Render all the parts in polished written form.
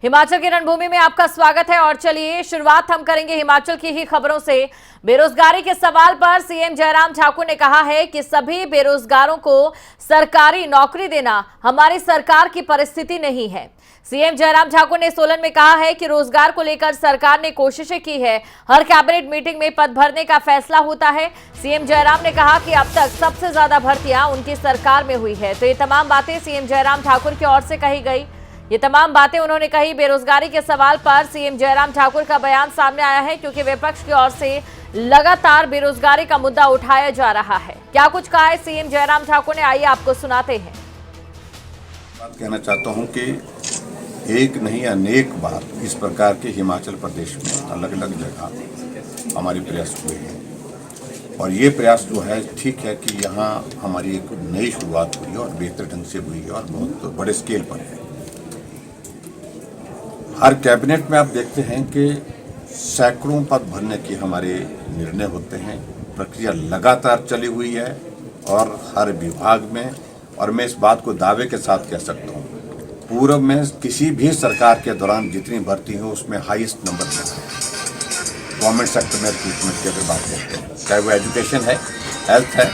हिमाचल की रणभूमि में आपका स्वागत है और चलिए शुरुआत हम करेंगे हिमाचल की ही खबरों से। बेरोजगारी के सवाल पर सीएम जयराम ठाकुर ने कहा है कि सभी बेरोजगारों को सरकारी नौकरी देना हमारी सरकार की परिस्थिति नहीं है। सीएम जयराम ठाकुर ने सोलन में कहा है कि रोजगार को लेकर सरकार ने कोशिशें की है, हर कैबिनेट मीटिंग में पद भरने का फैसला होता है। सीएम जयराम ने कहा कि अब तक सबसे ज्यादा भर्तियां उनकी सरकार में हुई है। तो ये तमाम बातें सीएम जयराम ठाकुर की ओर से कही गई, ये तमाम बातें उन्होंने कही। बेरोजगारी के सवाल पर सीएम जयराम ठाकुर का बयान सामने आया है क्योंकि विपक्ष की ओर से लगातार बेरोजगारी का मुद्दा उठाया जा रहा है। क्या कुछ कहा है सीएम जयराम ठाकुर ने, आइए आपको सुनाते हैं। बात कहना चाहता हूं कि एक नहीं अनेक बार इस प्रकार के हिमाचल प्रदेश में अलग अलग जगह हमारे प्रयास हुए हैं और ये प्रयास जो है ठीक है कि यहाँ हमारी एक नई शुरुआत हुई है और बेहतर ढंग से हुई है और बहुत बड़े स्केल पर है। हर कैबिनेट में आप देखते हैं कि सैकड़ों पद भरने के हमारे निर्णय होते हैं, प्रक्रिया लगातार चली हुई है और हर विभाग में, और मैं इस बात को दावे के साथ कह सकता हूँ पूर्व में किसी भी सरकार के दौरान जितनी भर्ती हो उसमें हाईएस्ट नंबर मिला है। गवर्नमेंट सेक्टर में रिक्रूटमेंट की अगर बात करते हैं, चाहे वो एजुकेशन है, हेल्थ है,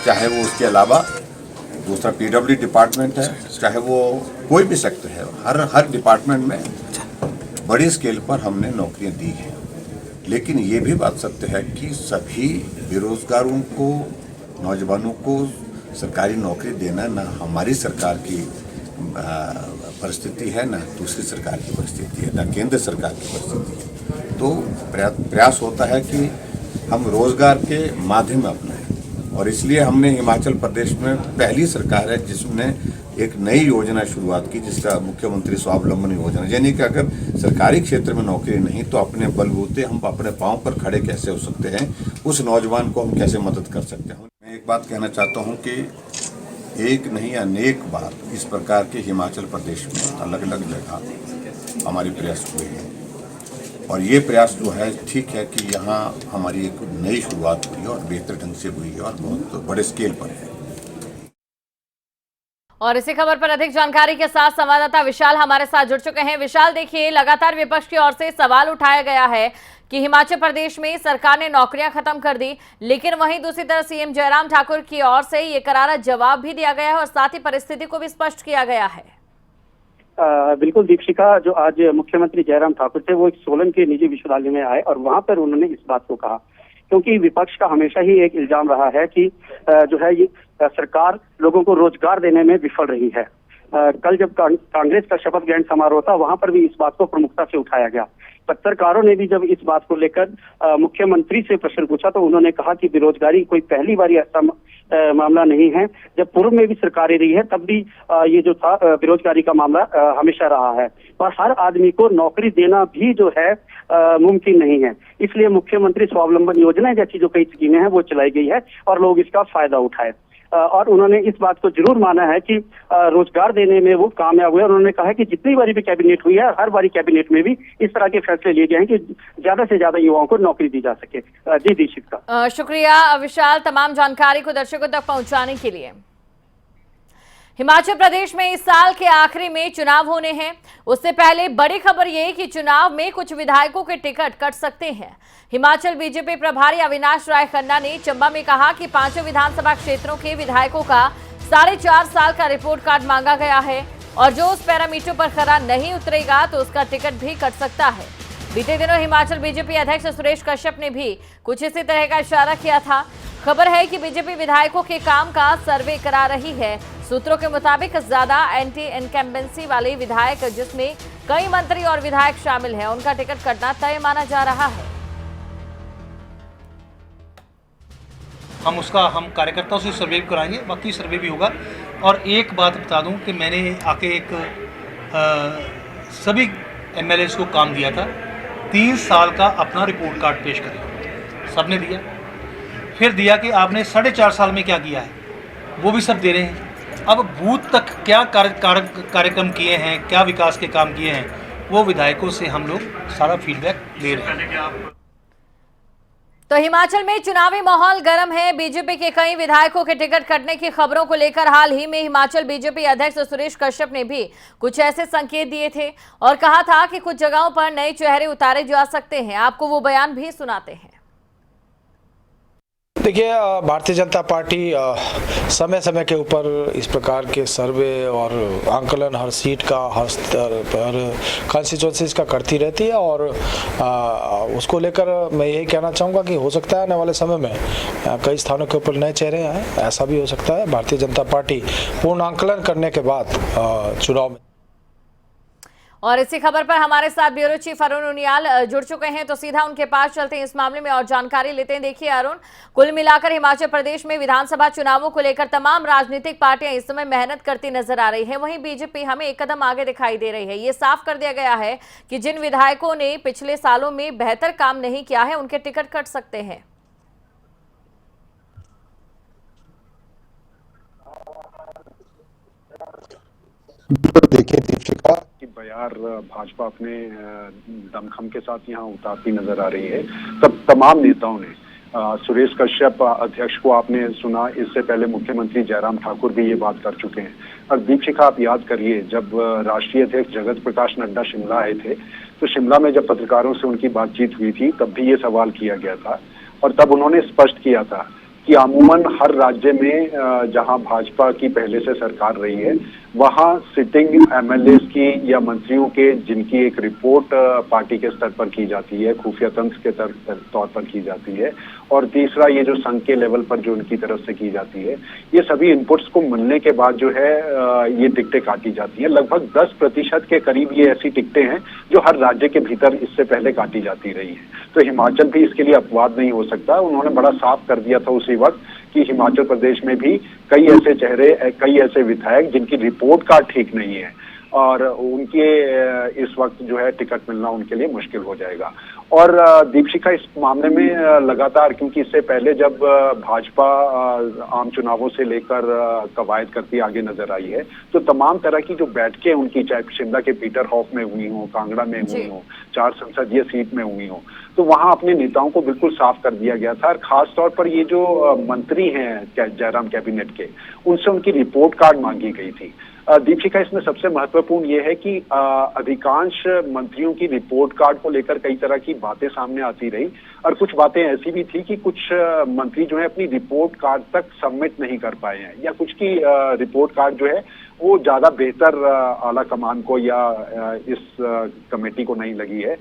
चाहे वो उसके अलावा दूसरा पीडब्ल्यू डिपार्टमेंट है, चाहे वो कोई भी सेक्टर है, हर डिपार्टमेंट में बड़ी स्केल पर हमने नौकरियां दी हैं। लेकिन ये भी बात सत्य है कि सभी बेरोजगारों को, नौजवानों को सरकारी नौकरी देना ना हमारी सरकार की परिस्थिति है, ना दूसरी सरकार की परिस्थिति है, ना केंद्र सरकार की परिस्थिति है। तो प्रयास होता है कि हम रोजगार के माध्यम अपनाएं और इसलिए हमने हिमाचल प्रदेश में पहली सरकार है जिसने एक नई योजना शुरुआत की जिसका मुख्यमंत्री स्वावलंबन योजना, यानी कि अगर सरकारी क्षेत्र में नौकरी नहीं तो अपने बलबूते हम अपने पांव पर खड़े कैसे हो सकते हैं, उस नौजवान को हम कैसे मदद कर सकते हैं। मैं एक बात कहना चाहता हूं कि एक नहीं अनेक बार इस प्रकार के हिमाचल प्रदेश में अलग अलग जगह हमारे प्रयास हुए हैं और ये प्रयास जो है ठीक है कि यहाँ हमारी एक नई शुरुआत हुई है और बेहतर ढंग से हुई है और बहुत बड़े स्केल पर है। और इसी खबर पर अधिक जानकारी के साथ संवाददाता विशाल हमारे साथ जुड़ चुके हैं। विशाल, देखिए लगातार विपक्ष की ओर से सवाल उठाया गया है कि हिमाचल प्रदेश में सरकार ने नौकरियां खत्म कर दी, लेकिन वहीं दूसरी तरफ सीएम जयराम ठाकुर की ओर से ये करारा जवाब भी दिया गया है और साथ ही परिस्थिति को भी स्पष्ट किया गया है। बिल्कुल दीक्षिका, जो आज मुख्यमंत्री जयराम ठाकुर थे वो एक सोलन के निजी विश्वविद्यालय में आए और वहां पर उन्होंने इस बात को कहा, क्योंकि विपक्ष का हमेशा ही एक इल्जाम रहा है कि जो है ये सरकार लोगों को रोजगार देने में विफल रही है। कल जब कांग्रेस का शपथ ग्रहण समारोह था वहां पर भी इस बात को प्रमुखता से उठाया गया। पत्रकारों ने भी जब इस बात को लेकर मुख्यमंत्री से प्रश्न पूछा तो उन्होंने कहा कि बेरोजगारी कोई पहली बार ऐसा मामला नहीं है, जब पूर्व में भी सरकारें रही है तब भी ये जो था बेरोजगारी का मामला हमेशा रहा है और हर आदमी को नौकरी देना भी जो है मुमकिन नहीं है। इसलिए मुख्यमंत्री स्वावलंबन योजना जैसी जो कई स्कीमें हैं वो चलाई गई है और लोग इसका फायदा उठाए और उन्होंने इस बात को जरूर माना है कि रोजगार देने में वो कामयाब हुए। उन्होंने कहा है कि जितनी बारी भी कैबिनेट हुई है हर बारी कैबिनेट में भी इस तरह के फैसले लिए गए हैं कि ज्यादा से ज्यादा युवाओं को नौकरी दी जा सके। जी दीक्षित का शुक्रिया विशाल, तमाम जानकारी को दर्शकों तक पहुंचाने के लिए। हिमाचल प्रदेश में इस साल के आखिरी में चुनाव होने हैं। उससे पहले बड़ी खबर ये कि चुनाव में कुछ विधायकों के टिकट कट सकते हैं। हिमाचल बीजेपी प्रभारी अविनाश राय खन्ना ने चंबा में कहा कि 5 विधानसभा क्षेत्रों के विधायकों का 4.5 साल का रिपोर्ट कार्ड मांगा गया है और जो उस पैरामीटर पर खरा नहीं उतरेगा तो उसका टिकट भी कट सकता है। बीते दिनों हिमाचल बीजेपी अध्यक्ष सुरेश कश्यप ने भी कुछ इसी तरह का इशारा किया था। खबर है कि बीजेपी विधायकोों के काम का सर्वे करा रही है। सूत्रों के मुताबिक ज्यादा एंटी इनकम्बेंसी वाले विधायक, जिसमें कई मंत्री और विधायक शामिल हैं, उनका टिकट कटना तय माना जा रहा है। हम कार्यकर्ताओं से सर्वे कराएंगे, बाकी सर्वे भी होगा। और एक बात बता दूं कि मैंने आके एक सभी एमएलएस को काम दिया था, 3 साल का अपना रिपोर्ट कार्ड पेश करें, सबने दिया। फिर दिया कि आपने 4.5 साल में क्या किया है, वो भी सब दे रहे हैं। अब बूथ तक क्या कार्यक्रम किए हैं, क्या विकास के काम किए हैं, वो विधायकों से हम लोग सारा फीडबैक ले रहे हैं। तो हिमाचल में चुनावी माहौल गर्म है। बीजेपी के कई विधायकों के टिकट कटने की खबरों को लेकर हाल ही में हिमाचल बीजेपी अध्यक्ष सुरेश कश्यप ने भी कुछ ऐसे संकेत दिए थे और कहा था कि कुछ जगहों पर नए चेहरे उतारे जा सकते हैं। आपको वो बयान भी सुनाते हैं। देखिए, भारतीय जनता पार्टी समय समय के ऊपर इस प्रकार के सर्वे और आंकलन हर सीट का, हर स्तर पर कॉन्स्टिट्यूंसीज का करती रहती है और उसको लेकर मैं यही कहना चाहूँगा कि हो सकता है आने वाले समय में कई स्थानों के ऊपर नए चेहरे आए, ऐसा भी हो सकता है। भारतीय जनता पार्टी पूर्ण आंकलन करने के बाद चुनाव में। और इसी खबर पर हमारे साथ ब्यूरो चीफ अरुण उनियाल जुड़ चुके हैं, तो सीधा उनके पास चलते हैं, इस मामले में और जानकारी लेते हैं। देखिए अरुण, कुल मिलाकर हिमाचल प्रदेश में विधानसभा चुनावों को लेकर तमाम राजनीतिक पार्टियां इस समय मेहनत करती नजर आ रही है। वहीं बीजेपी हमें एक कदम आगे दिखाई दे रही है। ये साफ कर दिया गया है कि जिन विधायकों ने पिछले सालों में बेहतर काम नहीं किया है उनके टिकट कट सकते हैं। देखिए दीपिका की बयार भाजपा अपने दमखम के साथ यहाँ उतारती नजर आ रही है। तब तमाम नेताओं ने सुरेश कश्यप अध्यक्ष को आपने सुना, इससे पहले मुख्यमंत्री जयराम ठाकुर भी ये बात कर चुके हैं। और दीपिका आप याद करिए, जब राष्ट्रीय अध्यक्ष जगत प्रकाश नड्डा शिमला आए थे तो शिमला में जब पत्रकारों से उनकी बातचीत हुई थी तब भी ये सवाल किया गया था और तब उन्होंने स्पष्ट किया था कि अमूमन हर राज्य में जहां भाजपा की पहले से सरकार रही है वहां सिटिंग एमएलए की या मंत्रियों के जिनकी एक रिपोर्ट पार्टी के स्तर पर की जाती है, खुफिया तंत्र के तौर पर की जाती है, और तीसरा ये जो संघ के लेवल पर जो उनकी तरफ से की जाती है, ये सभी इनपुट्स को मिलने के बाद जो है ये टिकटें काटी जाती हैं। लगभग 10% के करीब ये ऐसी टिकटें हैं जो हर राज्य के भीतर इससे पहले काटी जाती रही है। तो हिमाचल भी इसके लिए अपवाद नहीं हो सकता। उन्होंने बड़ा साफ कर दिया था उसी वक्त कि हिमाचल प्रदेश में भी कई ऐसे चेहरे, कई ऐसे विधायक जिनकी रिपोर्ट कार्ड ठीक नहीं है और उनके इस वक्त जो है टिकट मिलना उनके लिए मुश्किल हो जाएगा। और दीपिका इस मामले में लगातार, क्योंकि इससे पहले जब भाजपा आम चुनावों से लेकर कवायद करती आगे नजर आई है तो तमाम तरह की जो बैठकें उनकी, चाहे शिमला के पीटर हॉफ में हुई हो, कांगड़ा में हुई हो, 4 संसदीय सीट में हुई हो, तो वहां अपने नेताओं को बिल्कुल साफ कर दिया गया था। और खास तौर पर ये जो मंत्री हैं जयराम कैबिनेट के, उनसे उनकी रिपोर्ट कार्ड मांगी गई थी। दीपिका, इसमें सबसे महत्वपूर्ण ये है कि अधिकांश मंत्रियों की रिपोर्ट कार्ड को लेकर कई तरह की बातें सामने आती रही और कुछ बातें ऐसी भी थी कि कुछ मंत्री जो है अपनी रिपोर्ट कार्ड तक सबमिट नहीं कर पाए हैं या कुछ की रिपोर्ट कार्ड जो है वो ज्यादा बेहतर आला कमान को या इस कमेटी को नहीं लगी है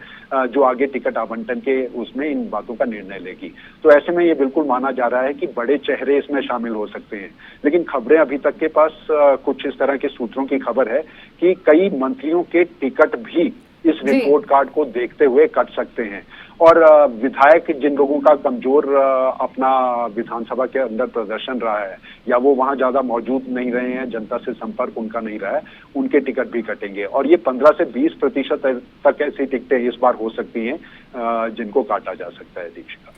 जो आगे टिकट आवंटन के उसमें इन बातों का निर्णय लेगी। तो ऐसे में ये बिल्कुल माना जा रहा है कि बड़े चेहरे इसमें शामिल हो सकते हैं, लेकिन खबरें अभी तक के पास कुछ इस तरह के सूत्रों की खबर है कि कई मंत्रियों के टिकट भी इस रिपोर्ट कार्ड को देखते हुए कट सकते हैं। और विधायक जिन लोगों का कमजोर अपना विधानसभा के अंदर प्रदर्शन रहा है या वो वहां ज्यादा मौजूद नहीं रहे हैं, जनता से संपर्क उनका नहीं रहा है, उनके टिकट भी कटेंगे। और ये 15 से 20% तक ऐसी टिकटें इस बार हो सकती हैं जिनको काटा जा सकता है। दीपिका,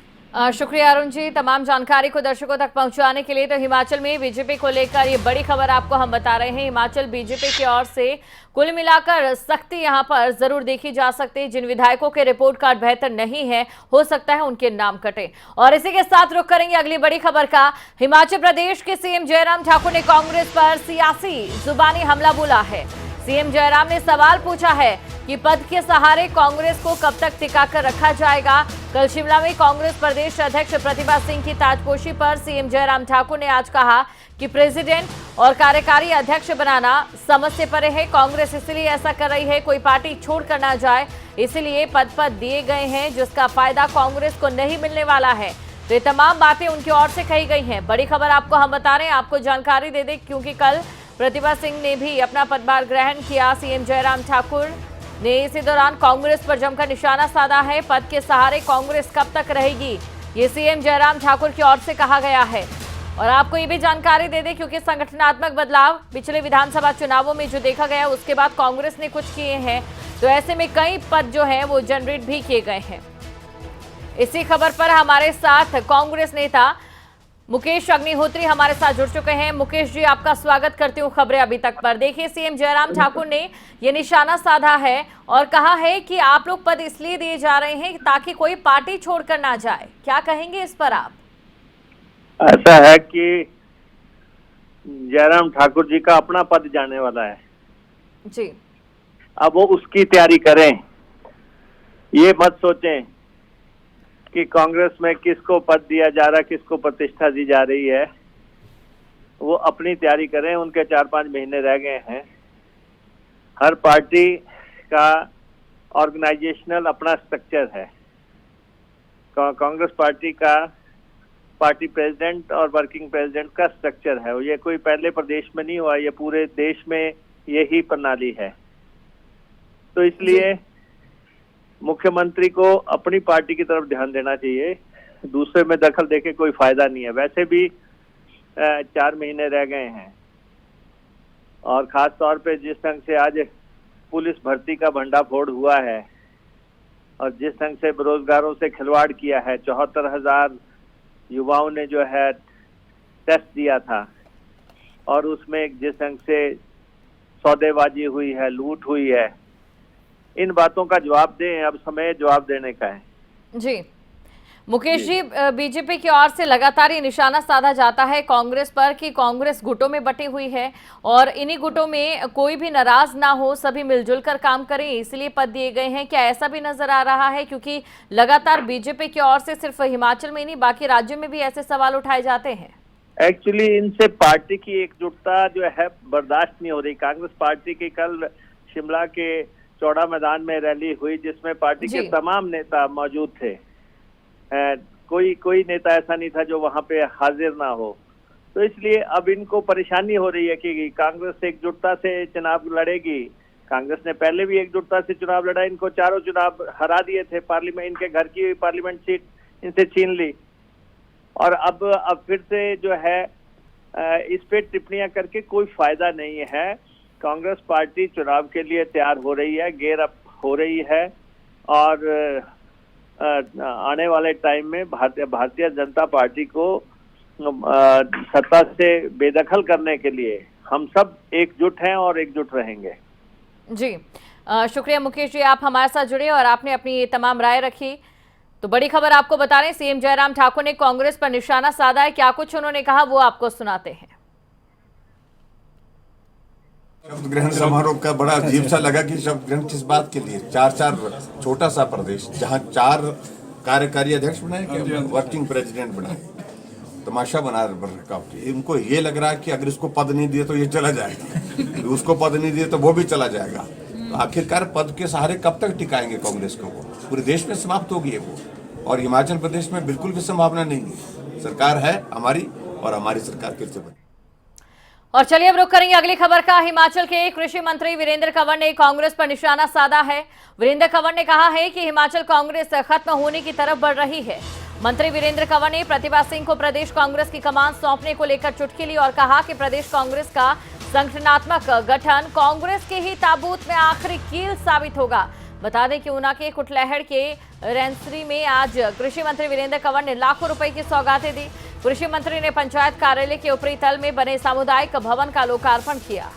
शुक्रिया अरुण जी तमाम जानकारी को दर्शकों तक पहुंचाने के लिए। तो हिमाचल में बीजेपी को लेकर ये बड़ी खबर आपको हम बता रहे हैं। हिमाचल बीजेपी की ओर से कुल मिलाकर सख्ती यहां पर जरूर देखी जा सकती है। जिन विधायकों के रिपोर्ट कार्ड बेहतर नहीं है, हो सकता है उनके नाम कटे। और इसी के साथ रुख करेंगे अगली बड़ी खबर का। हिमाचल प्रदेश के सीएम जयराम ठाकुर ने कांग्रेस पर सियासी जुबानी हमला बोला है। सीएम जयराम ने सवाल पूछा है कि पद के सहारे कांग्रेस को कब तक टिकाकर रखा जाएगा। कल शिमला में कांग्रेस प्रदेश अध्यक्ष प्रतिभा सिंह की ताजपोशी पर सीएम जयराम ठाकुर ने आज कहा कि प्रेसिडेंट और कार्यकारी अध्यक्ष बनाना समझ से परे है। कांग्रेस इसलिए ऐसा कर रही है, कोई पार्टी छोड़कर ना जाए, इसलिए पद दिए गए हैं जिसका फायदा कांग्रेस को नहीं मिलने वाला है। तो ये तमाम बातें उनकी ओर से कही गई हैं। बड़ी खबर आपको हम बता रहे हैं, आपको जानकारी दे दें क्योंकि कल प्रतिभा सिंह ने भी अपना पदभार ग्रहण किया। सीएम जयराम ठाकुर ने इसी दौरान कांग्रेस पर जमकर निशाना साधा है। पद के सहारे कांग्रेस कब तक रहेगी, ये सीएम जयराम ठाकुर की ओर से कहा गया है। और आपको ये भी जानकारी दे दें क्योंकि संगठनात्मक बदलाव पिछले विधानसभा चुनावों में जो देखा गया उसके बाद कांग्रेस ने कुछ किए हैं, तो ऐसे में कई पद जो हैं वो जनरेट भी किए गए हैं। इसी खबर पर हमारे साथ कांग्रेस नेता मुकेश अग्निहोत्री हमारे साथ जुड़ चुके हैं। मुकेश जी, आपका स्वागत करती हूँ खबरें अभी तक पर। देखिए, सीएम जयराम ठाकुर ने ये निशाना साधा है और कहा है कि आप लोग पद इसलिए दिए जा रहे हैं ताकि कोई पार्टी छोड़कर ना जाए। क्या कहेंगे इस पर आप? ऐसा है कि जयराम ठाकुर जी का अपना पद जाने वाला है जी। अब वो उसकी तैयारी करें, ये मत सोचें कि कांग्रेस में किसको पद दिया जा रहा है, किसको प्रतिष्ठा दी जा रही है। वो अपनी तैयारी करें, उनके 4-5 महीने रह गए हैं। हर पार्टी का ऑर्गेनाइजेशनल अपना स्ट्रक्चर है। कांग्रेस पार्टी का पार्टी प्रेसिडेंट और वर्किंग प्रेसिडेंट का स्ट्रक्चर है। ये कोई पहले प्रदेश में नहीं हुआ, ये पूरे देश में यही प्रणाली है। तो इसलिए मुख्यमंत्री को अपनी पार्टी की तरफ ध्यान देना चाहिए, दूसरे में दखल देके कोई फायदा नहीं है। वैसे भी 4 महीने रह गए हैं और खास तौर पे जिस ढंग से आज पुलिस भर्ती का भंडाफोड़ हुआ है और जिस ढंग से बेरोजगारों से खिलवाड़ किया है, 74,000 युवाओं ने जो है टेस्ट दिया था और उसमें जिस ढंग से सौदेबाजी हुई है, लूट हुई है, इन बातों का जवाब दें। अब समय जवाब देने का है। जी मुकेश जी, बीजेपी की ओर से लगातार ये निशाना साधा जाता है कांग्रेस पर कि कांग्रेस गुटों में बटी हुई है और इन्हीं गुटों में कोई भी नाराज ना हो, सभी मिलजुल कर काम करें, इसलिए पद दिए गए हैं। क्या ऐसा भी नजर आ रहा है? क्योंकि लगातार बीजेपी की ओर से सिर्फ हिमाचल में नहीं, बाकी राज्यों में भी ऐसे सवाल उठाए जाते हैं। एक्चुअली इनसे पार्टी की एकजुटता जो है बर्दाश्त नहीं हो रही। कांग्रेस पार्टी की कल शिमला के चौड़ा मैदान में रैली हुई जिसमें पार्टी के तमाम नेता मौजूद थे। कोई नेता ऐसा नहीं था जो वहां पे हाजिर ना हो। तो इसलिए अब इनको परेशानी हो रही है कि कांग्रेस एकजुटता से चुनाव लड़ेगी। कांग्रेस ने पहले भी एकजुटता से चुनाव लड़ा, इनको चारों चुनाव हरा दिए थे। पार्लियामेंट, इनके घर की पार्लियामेंट सीट इनसे छीन ली और अब फिर से जो है इस पे टिप्पणियां करके कोई फायदा नहीं है। कांग्रेस पार्टी चुनाव के लिए तैयार हो रही है, गेयर अप हो रही है और आने वाले टाइम में भारतीय जनता पार्टी को सत्ता से बेदखल करने के लिए हम सब एकजुट हैं और एकजुट रहेंगे। जी शुक्रिया मुकेश जी, आप हमारे साथ जुड़े और आपने अपनी ये तमाम राय रखी। तो बड़ी खबर आपको बता रहे हैं, सीएम जयराम ठाकुर ने कांग्रेस पर निशाना साधा है। क्या कुछ उन्होंने कहा वो आपको सुनाते हैं। शब्द ग्रहण समारोह का बड़ा अजीब सा लगा कि शब्द ग्रहण किस बात के लिए? 4 छोटा सा प्रदेश जहां 4 कार्यकारी अध्यक्ष बनाए, क्या वर्किंग प्रेसिडेंट बनाए, तमाशा बना रखा। इनको ये लग रहा है कि अगर इसको पद नहीं दिए तो ये चला जाएगा, उसको पद नहीं दिए तो वो भी चला जाएगा। तो आखिरकार पद के सहारे कब तक टिकाएंगे कांग्रेस को? पूरे देश में समाप्त होगी है वो, और हिमाचल प्रदेश में बिल्कुल भी संभावना नहीं है। सरकार है हमारी और हमारी सरकार फिर से बनी। और चलिए अब रुक करेंगे अगली खबर का। हिमाचल के कृषि मंत्री वीरेंद्र कंवर ने कांग्रेस पर निशाना साधा है। वीरेंद्र कंवर ने कहा है कि हिमाचल कांग्रेस खत्म होने की तरफ बढ़ रही है। मंत्री वीरेंद्र कंवर ने प्रतिभा सिंह को प्रदेश कांग्रेस की कमान सौंपने को लेकर चुटकी ली और कहा कि प्रदेश कांग्रेस का संगठनात्मक गठन कांग्रेस के ही ताबूत में आखिरी कील साबित होगा। बता दें कि ऊना के कुटलैहड़ के रेंसरी में आज कृषि मंत्री वीरेंद्र कंवर ने लाखों रुपए की सौगातें दी। कृषि मंत्री ने पंचायत कार्यालय के ऊपरी तल में बने सामुदायिक भवन का लोकार्पण किया।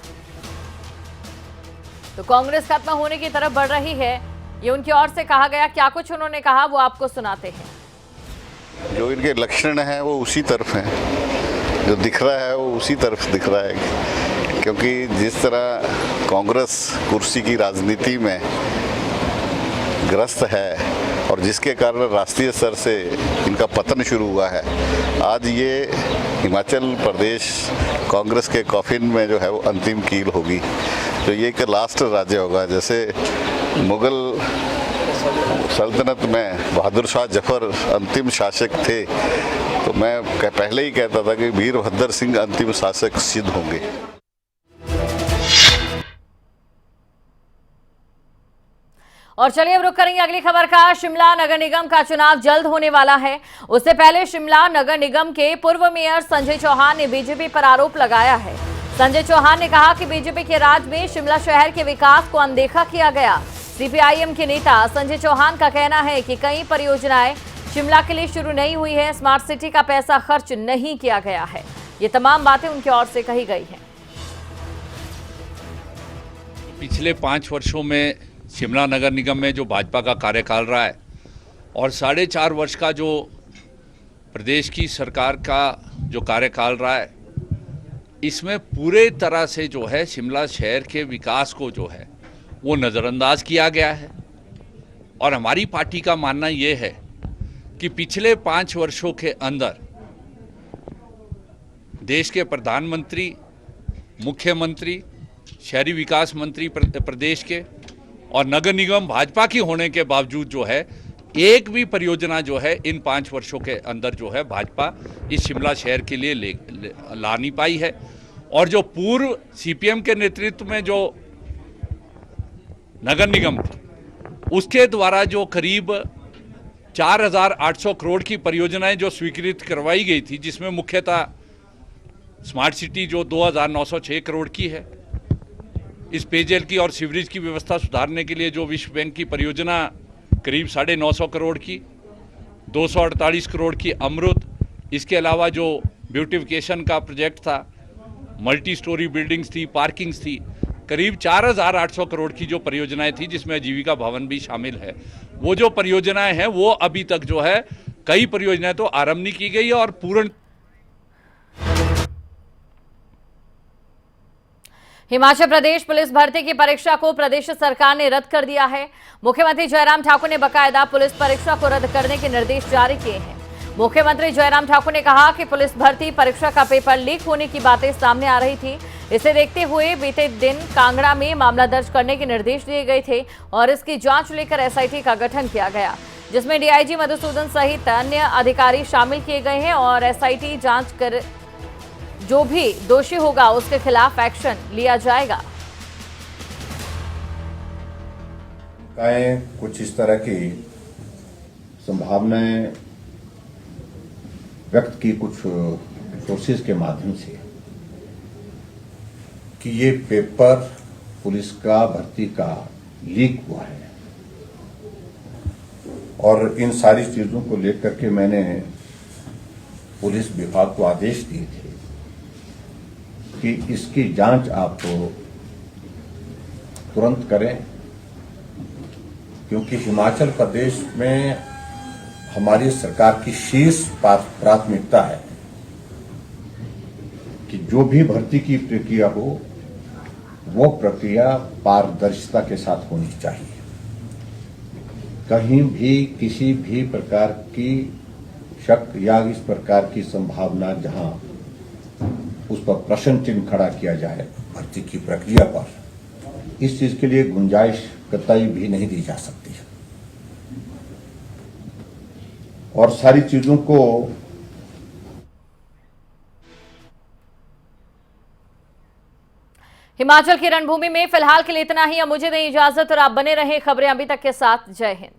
तो कांग्रेस खत्म होने की तरफ बढ़ रही है, ये उनकी ओर से कहा गया। क्या कुछ उन्होंने कहा वो आपको सुनाते हैं। जो इनके लक्षण हैं वो उसी तरफ हैं, जो दिख रहा है वो उसी तरफ दिख रहा है। क्योंकि जिस तरह कांग्रेस कुर्सी की राजनीति में ग्रस्त है और जिसके कारण राष्ट्रीय स्तर से इनका पतन शुरू हुआ है, आज ये हिमाचल प्रदेश कांग्रेस के कॉफिन में जो है वो अंतिम कील होगी। तो ये एक लास्ट राज्य होगा। जैसे मुगल सल्तनत में बहादुर शाह जफर अंतिम शासक थे, तो मैं पहले ही कहता था कि वीरभद्र सिंह अंतिम शासक सिद्ध होंगे। और चलिए अब रुक करेंगे अगली खबर का। शिमला नगर निगम का चुनाव जल्द होने वाला है। उससे पहले शिमला नगर निगम के पूर्व मेयर संजय चौहान ने बीजेपी पर आरोप लगाया है। संजय चौहान ने कहा कि बीजेपी के राज में शिमला शहर के विकास को अनदेखा किया गया। सीपीआईएम के नेता संजय चौहान का कहना है कि कई परियोजनाएं शिमला के लिए शुरू नहीं हुई है। स्मार्ट सिटी का पैसा खर्च नहीं किया गया है। ये तमाम बातें उनकी ओर से कही गई हैं। पिछले 5 वर्षों में शिमला नगर निगम में जो भाजपा का कार्यकाल रहा है और 4.5 वर्ष का जो प्रदेश की सरकार का जो कार्यकाल रहा है, इसमें पूरे तरह से जो है शिमला शहर के विकास को जो है वो नज़रअंदाज किया गया है। और हमारी पार्टी का मानना ये है कि पिछले 5 वर्षों के अंदर देश के प्रधानमंत्री, मुख्यमंत्री, शहरी विकास मंत्री प्रदेश के और नगर निगम भाजपा की होने के बावजूद जो है एक भी परियोजना जो है इन 5 वर्षों के अंदर जो है भाजपा इस शिमला शहर के लिए ला नहीं पाई है। और जो पूर्व सीपीएम के नेतृत्व में जो नगर निगम थी, उसके द्वारा जो करीब 4,800 करोड़ की परियोजनाएं जो स्वीकृत करवाई गई थी, जिसमें मुख्यतः स्मार्ट सिटी जो 2,906 करोड़ की है, इस पेयजल की और सीवरेज की व्यवस्था सुधारने के लिए जो विश्व बैंक की परियोजना करीब 950 करोड़ की, 248 करोड़ की अमृत, इसके अलावा जो ब्यूटिफिकेशन का प्रोजेक्ट था, मल्टी स्टोरी बिल्डिंग्स थी, पार्किंग्स थी, करीब 4,800 करोड़ की जो परियोजनाएं थी, जिसमें आजीविका भवन भी शामिल है। वो जो परियोजनाएं हैं वो अभी तक जो है कई परियोजनाएं तो आरंभ नहीं की गई और पूर्ण। हिमाचल प्रदेश पुलिस भर्ती की परीक्षा को प्रदेश सरकार ने रद्द कर दिया है। मुख्यमंत्री जयराम ठाकुर ने बकायदा पुलिस परीक्षा को रद्द करने के निर्देश जारी किए हैं। मुख्यमंत्री जयराम ठाकुर ने कहा कि पुलिस भर्ती परीक्षा का पेपर लीक होने की बातें सामने आ रही थी। इसे देखते हुए बीते दिन कांगड़ा में मामला दर्ज करने के निर्देश दिए गए थे और इसकी जांच लेकर एसआईटी का गठन किया गया, जिसमें डीआईजी मधुसूदन सहित अन्य अधिकारी शामिल किए गए हैं और एसआईटी जांच कर जो भी दोषी होगा उसके खिलाफ एक्शन लिया जाएगा। कुछ इस तरह की संभावनाएं व्यक्त की कुछ सोर्सेज के माध्यम से कि ये पेपर पुलिस का भर्ती का लीक हुआ है, और इन सारी चीजों को लेकर के मैंने पुलिस विभाग को आदेश दिए थे कि इसकी जांच आप तुरंत करें, क्योंकि हिमाचल प्रदेश में हमारी सरकार की शीर्ष प्राथमिकता है कि जो भी भर्ती की प्रक्रिया हो वो प्रक्रिया पारदर्शिता के साथ होनी चाहिए। कहीं भी किसी भी प्रकार की शक या इस प्रकार की संभावना जहां उस पर प्रश्न चिन्ह खड़ा किया जाए भर्ती की प्रक्रिया पर, इस चीज के लिए गुंजाइश कतई भी नहीं दी जा सकती है। और सारी चीजों को हिमाचल की रणभूमि में फिलहाल के लिए इतना ही। अब मुझे दें इजाजत और आप बने रहें खबरें अभी तक के साथ। जय हिंद।